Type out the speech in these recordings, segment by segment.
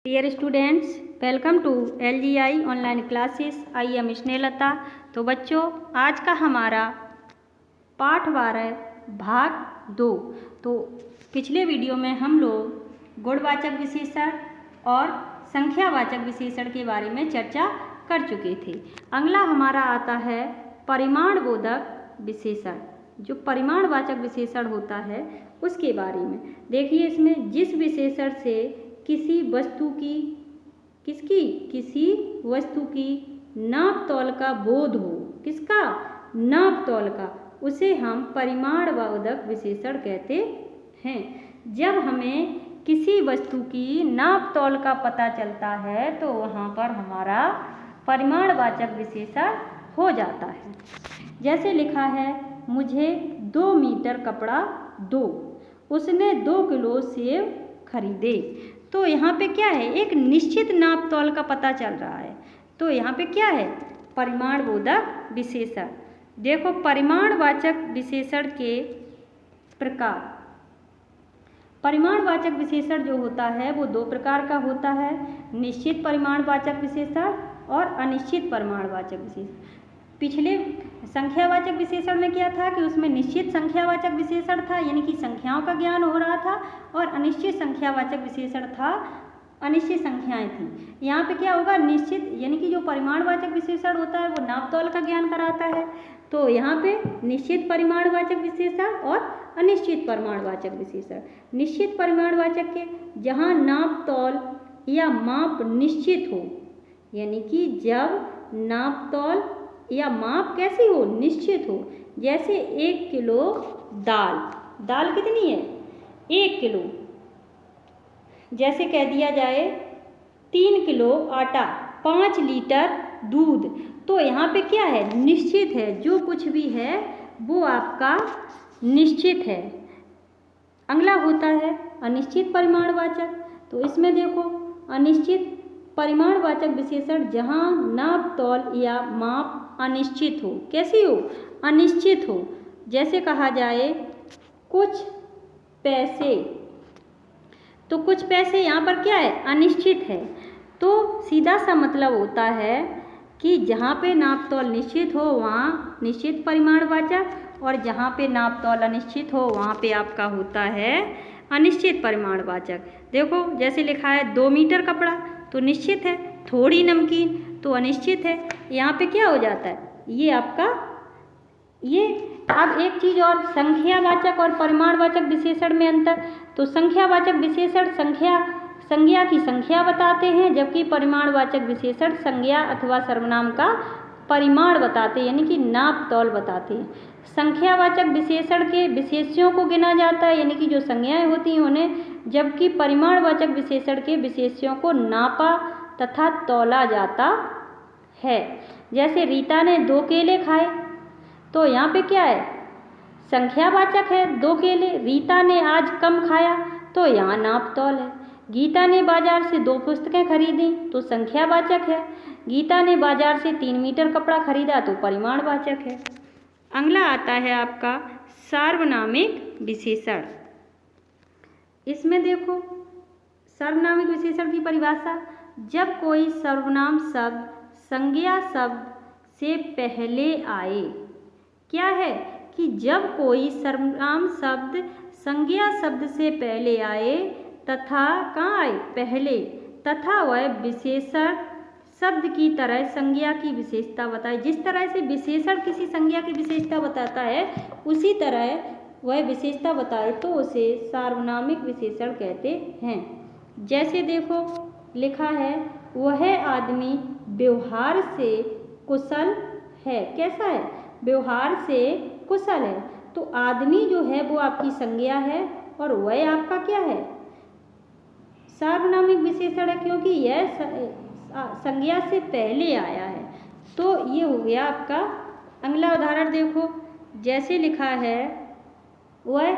Dear students, welcome to LGI online classes. I am Snehlata. तो बच्चों, आज का हमारा पाठ 12 भाग 2। तो पिछले वीडियो में हम लोग गुणवाचक विशेषण और संख्यावाचक विशेषण के बारे में चर्चा कर चुके थे। अगला हमारा आता है परिमाणबोधक विशेषण। जो परिमाणवाचक विशेषण होता है उसके बारे में देखिए। इसमें जिस विशेषण से किसी वस्तु की नाप तौल का बोध हो, किसका? नाप तौल का, उसे हम परिमाणबोधक विशेषण कहते हैं। जब हमें किसी वस्तु की नाप तौल का पता चलता है तो वहाँ पर हमारा परिमाणवाचक विशेषण हो जाता है। जैसे लिखा है, मुझे 2 मीटर कपड़ा दो, उसने 2 किलो सेब खरीदे। तो यहाँ पे क्या है? एक निश्चित नाप तौल का पता चल रहा है। तो यहाँ पे क्या है? परिमाणबोधक विशेषण। देखो, परिमाणवाचक विशेषण के प्रकार। परिमाणवाचक विशेषण जो होता है वो 2 प्रकार का होता है, निश्चित परिमाणवाचक विशेषण और अनिश्चित परिमाणवाचक विशेषण। पिछले संख्यावाचक विशेषण में क्या था कि उसमें निश्चित संख्यावाचक विशेषण था, यानी कि संख्याओं का ज्ञान हो रहा था, और अनिश्चित संख्यावाचक विशेषण था, अनिश्चित संख्याएं थी। यहाँ पे क्या होगा? निश्चित, यानी कि जो परिमाणवाचक विशेषण होता है वो नाप तौल का ज्ञान कराता है। तो यहाँ पे निश्चित परिमाणवाचक विशेषण और अनिश्चित परिमाणवाचक विशेषण। निश्चित परिमाणवाचक के जहाँ नाप तौल या माप निश्चित हो, यानी कि जब नाप तौल या माप कैसी हो? निश्चित हो। जैसे 1 किलो दाल कितनी है? 1 किलो। जैसे कह दिया जाए 3 किलो आटा, 5 लीटर दूध। तो यहाँ पे क्या है? निश्चित है। जो कुछ भी है वो आपका निश्चित है। अगला होता है अनिश्चित परिमाणवाचक। तो इसमें देखो, अनिश्चित परिमाणवाचक विशेषण जहाँ नाप तौल या माप अनिश्चित हो। कैसी हो? अनिश्चित हो। जैसे कहा जाए कुछ पैसे, तो कुछ पैसे यहाँ पर क्या है? अनिश्चित है। तो सीधा सा मतलब होता है कि जहाँ पे नाप तौल निश्चित हो वहाँ निश्चित परिमाणवाचक, और जहाँ पे नाप तौल अनिश्चित हो वहाँ पे आपका होता है अनिश्चित परिमाणवाचक। देखो, जैसे लिखा है 2 मीटर कपड़ा, तो निश्चित है। थोड़ी नमकीन, तो अनिश्चित है। यहाँ पे क्या हो जाता है? ये आपका अब एक चीज़ और, संख्यावाचक और परिमाणवाचक विशेषण में अंतर। तो संख्यावाचक विशेषण संज्ञा की संख्या बताते हैं, जबकि परिमाणवाचक विशेषण संज्ञा अथवा सर्वनाम का परिमाण बताते हैं, यानी कि नाप तौल बताते हैं। संख्यावाचक विशेषण के विशेष्यों को गिना जाता है, यानी कि जो संज्ञाएं होती हैं उन्हें, जबकि परिमाणवाचक विशेषण के विशेष्यों को नापा तथा तौला जाता है। जैसे रीता ने 2 केले खाए, तो यहाँ पे क्या है? संख्यावाचक है 2 केले। रीता ने आज कम खाया, तो यहाँ नाप तौल है। गीता ने बाजार से 2 पुस्तकें खरीदी, तो संख्यावाचक है। गीता ने बाजार से 3 मीटर कपड़ा खरीदा, तो परिमाणवाचक है। अगला आता है आपका सार्वनामिक विशेषण। इसमें देखो, सार्वनामिक विशेषण की परिभाषा। जब कोई सर्वनाम शब्द संज्ञा शब्द से पहले आए। क्या है? कि जब कोई सर्वनाम शब्द संज्ञा शब्द से पहले आए तथा कहाँ आए? पहले, तथा वह विशेषण शब्द की तरह संज्ञा की विशेषता बताए। जिस तरह से विशेषण किसी संज्ञा की विशेषता बताता है, उसी तरह वह विशेषता बताए तो उसे सार्वनामिक विशेषण कहते हैं। जैसे देखो, लिखा है, वह आदमी व्यवहार से कुशल है। कैसा है? व्यवहार से कुशल है। तो आदमी जो है वो आपकी संज्ञा है, और वह आपका क्या है? सार्वनामिक विशेषण है, क्योंकि यह संज्ञा से पहले आया है। तो ये हो गया आपका। अगला उदाहरण देखो, जैसे लिखा है, वह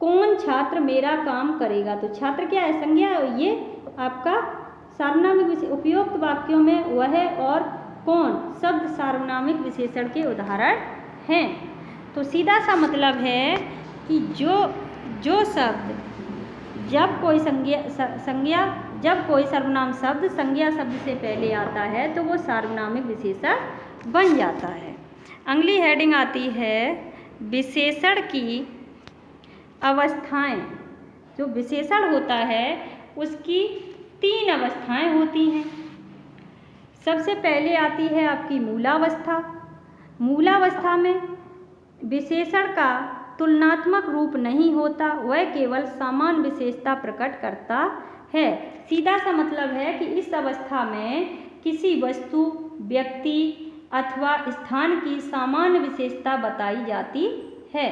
कौन छात्र मेरा काम करेगा। तो छात्र क्या है? संज्ञा है। ये आपका सार्वनामिक विशेषण। उपयुक्त वाक्यों में वह और कौन शब्द सार्वनामिक विशेषण के उदाहरण हैं। तो सीधा सा मतलब है कि जो शब्द जब कोई संज्ञा जब कोई सर्वनाम शब्द संज्ञा शब्द से पहले आता है तो वो सार्वनामिक विशेषण बन जाता है। अगली हेडिंग आती है विशेषण की अवस्थाएं। जो विशेषण होता है उसकी 3 अवस्थाएं होती हैं। सबसे पहले आती है आपकी मूलावस्था। मूलावस्था में विशेषण का तुलनात्मक रूप नहीं होता, वह केवल समान विशेषता प्रकट करता है। सीधा सा मतलब है कि इस अवस्था में किसी वस्तु, व्यक्ति अथवा स्थान की सामान्य विशेषता बताई जाती है।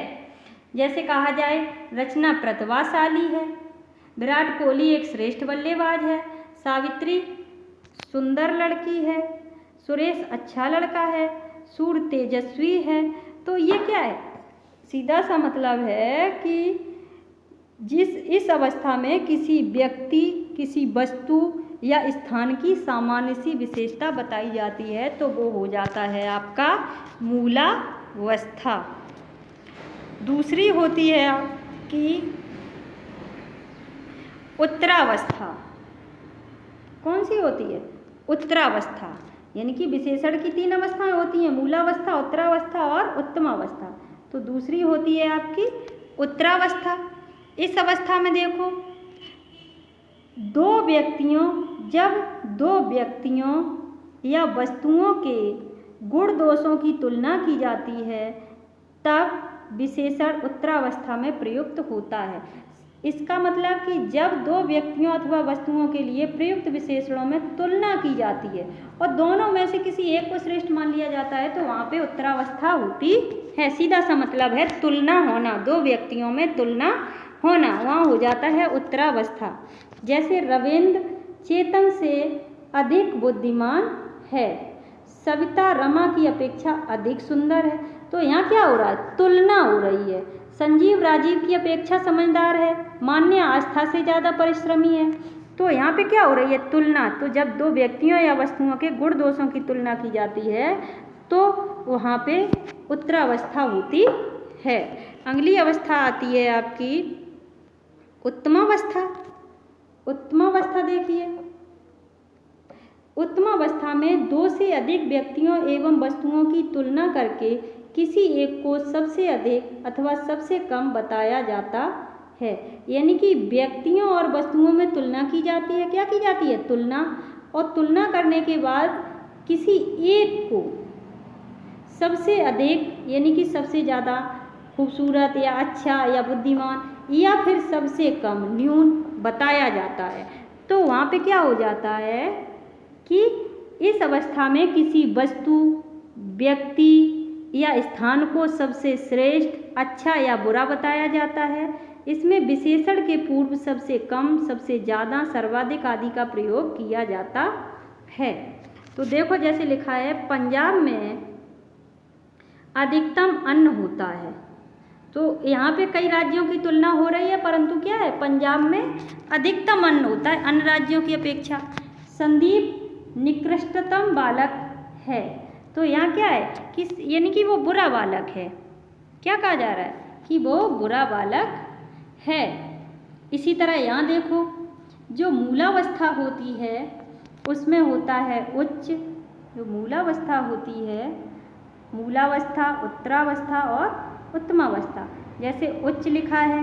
जैसे कहा जाए रचना प्रतिभाशाली है, विराट कोहली एक श्रेष्ठ बल्लेबाज है, सावित्री सुंदर लड़की है, सुरेश अच्छा लड़का है, सूर्य तेजस्वी है। तो ये क्या है? सीधा सा मतलब है कि इस अवस्था में किसी व्यक्ति, किसी वस्तु या स्थान की सामान्य सी विशेषता बताई जाती है तो वो हो जाता है आपका मूलावस्था। दूसरी होती है आपकी उत्तरावस्था। कौन सी होती है? उत्तरावस्था। यानी कि विशेषण की 3 अवस्थाएं होती हैं, मूलावस्था, उत्तरावस्था और उत्तमावस्था। तो दूसरी होती है आपकी उत्तरावस्था। इस अवस्था में देखो जब दो व्यक्तियों या वस्तुओं के गुण दोषों की तुलना की जाती है तब विशेषण उत्तरावस्था में प्रयुक्त होता है। इसका मतलब कि जब 2 व्यक्तियों अथवा वस्तुओं के लिए प्रयुक्त विशेषणों में तुलना की जाती है और दोनों में से किसी एक को श्रेष्ठ मान लिया जाता है तो वहाँ पे उत्तरावस्था होती है। सीधा सा मतलब है तुलना होना, 2 व्यक्तियों में तुलना होना, वहाँ हो जाता है उत्तरावस्था। जैसे रविंद्र चेतन से अधिक बुद्धिमान है, सविता रमा की अपेक्षा अधिक सुंदर है। तो यहाँ क्या हो रहा है? तुलना हो रही है। संजीव राजीव की अपेक्षा समझदार है, मान्या आस्था से ज़्यादा परिश्रमी है। तो यहाँ पे क्या हो रही है? तुलना। तो जब 2 व्यक्तियों या वस्तुओं के गुण दोषों की तुलना की जाती है तो वहाँ पे उत्तरावस्था होती है। अगली अवस्था आती है आपकी उत्तमावस्था। उत्तमावस्था देखिए, उत्तमावस्था में 2 से अधिक व्यक्तियों एवं वस्तुओं की तुलना करके किसी एक को सबसे अधिक अथवा सबसे कम बताया जाता है। यानी कि व्यक्तियों और वस्तुओं में तुलना की जाती है। क्या की जाती है? तुलना। और तुलना करने के बाद किसी एक को सबसे अधिक यानी कि सबसे ज़्यादा खूबसूरत या अच्छा या बुद्धिमान या फिर सबसे कम न्यून बताया जाता है। तो वहाँ पे क्या हो जाता है कि इस अवस्था में किसी वस्तु, व्यक्ति या स्थान को सबसे श्रेष्ठ, अच्छा या बुरा बताया जाता है। इसमें विशेषण के पूर्व सबसे कम, सबसे ज़्यादा, सर्वाधिक आदि का प्रयोग किया जाता है। तो देखो जैसे लिखा है पंजाब में अधिकतम अन्न होता है। तो यहाँ पे कई राज्यों की तुलना हो रही है परंतु क्या है? पंजाब में अधिकतम अन्न होता है अन्य राज्यों की अपेक्षा। संदीप निकृष्टतम बालक है। तो यहाँ क्या है कि यानी कि वो बुरा बालक है। क्या कहा जा रहा है? कि वो बुरा बालक है। इसी तरह यहाँ देखो जो मूलावस्था होती है उसमें होता है उच्च। जो मूलावस्था होती है, मूलावस्था, उत्तरावस्था और उत्तमावस्था। जैसे उच्च लिखा है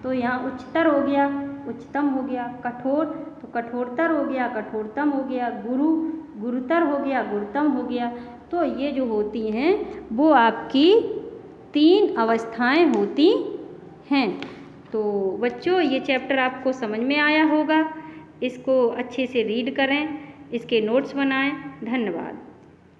तो यहाँ उच्चतर हो गया, उच्चतम हो गया। कठोर तो कठोरतर हो गया, कठोरतम हो गया। गुरु गुरुतर हो गया, गुरुतम हो गया। तो ये जो होती हैं वो आपकी 3 अवस्थाएं होती हैं। तो बच्चों ये चैप्टर आपको समझ में आया होगा। इसको अच्छे से रीड करें, इसके नोट्स बनाएं। धन्यवाद।